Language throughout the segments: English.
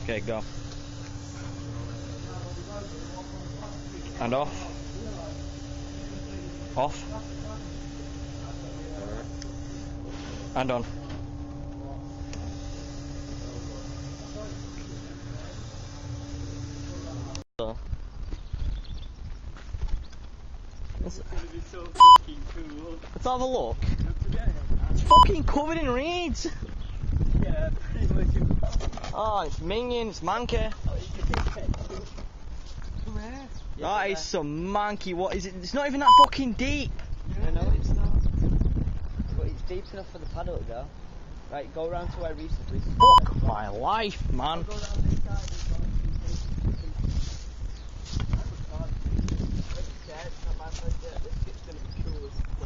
Okay, go. And off. Off. And on. It's gonna be so fucking cool. Let's have a look. It's fucking covered in reeds. Yeah, pretty much. Oh, it's minging, it's manky. Where? That is some manky. What is it? It's not even that fucking deep. I know it's not. But it's deep enough for the paddock though. Right, go round to where Reese is. Fuck my life, man. Go round this side as well.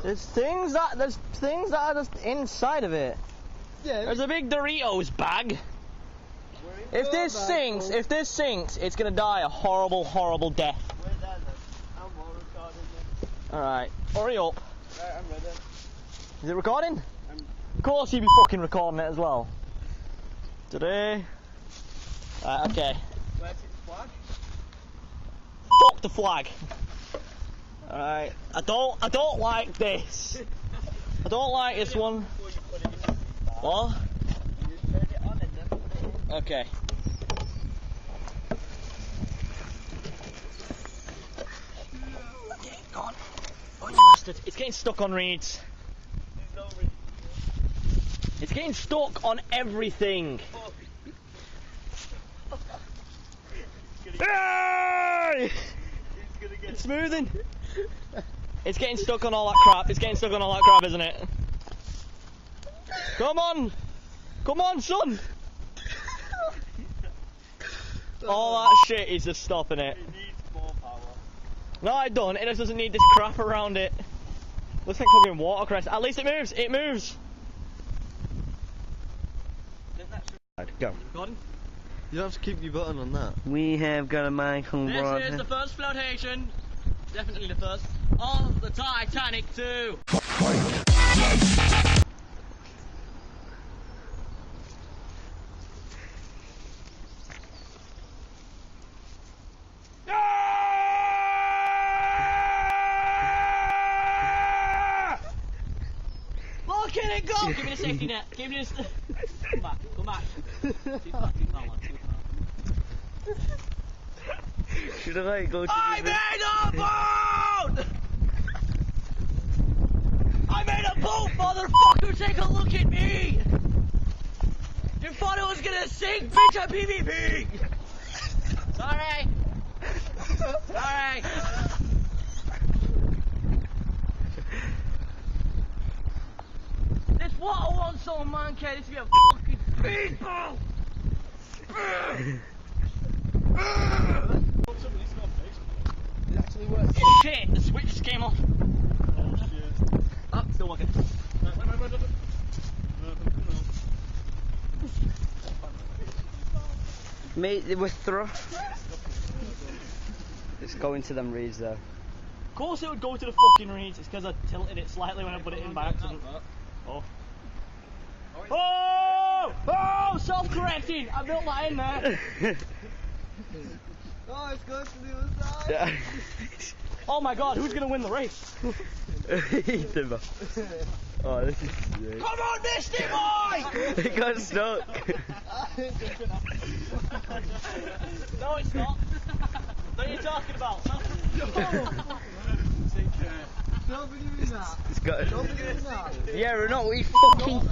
There's things that are just inside of it. Yeah. There's a big Doritos bag. If this sinks, it's gonna die a horrible, horrible death. We're there then. I'm more recording then. Alright, hurry up. Right, I'm ready. Is it recording? Of course you'd be fucking recording it as well. Today. Okay. Where's its flag? Fuck the flag. Alright. I don't like this. I don't like this one. What? You just turn it on and then put it in. Okay. Okay, go on. Oh, you bastard. It's getting stuck on reeds. There's no reason. It's getting stuck on everything. Hey! It's gonna get It's smoothing. It's getting stuck on all that crap. It's getting stuck on all that crap, isn't it? Come on. Come on, son. All that shit is just stopping it. It needs more power. No, it don't. It just doesn't need this crap around it. Looks like fucking watercress. At least it moves. It moves. Go. Gordon? You don't have to keep your button on that. We have got a mic on This is the first flotation, definitely the first, of the Titanic 2. Look at it go! Give me the safety net. Give me this. Come back. Come back. Too far, too far, too far. Should I go to I made a boat! I made a boat, motherfucker! Take a look at me! You thought it was gonna sink? Bitch, I'm PvP! Sorry! Sorry! This water wants so monkey, this be a fucking people! It actually works. Shit, the switch just came off. Oh shit. Oh, still working. Mate, we're through. It's going to them reeds though. Of course it would go to the fucking reeds. It's because I tilted it slightly when I put it in by accident. Oh. Oh! Oh! Self-correcting! I built that in there. Oh, it's going to the other side. Oh my god, who's gonna win the race? Timber. Oh, this is sick. Come on, Misty boy! It got stuck. No, it's not. What are you talking about? Don't believe in that. It's got. Don't believe in that. Yeah, we're not. We fucking.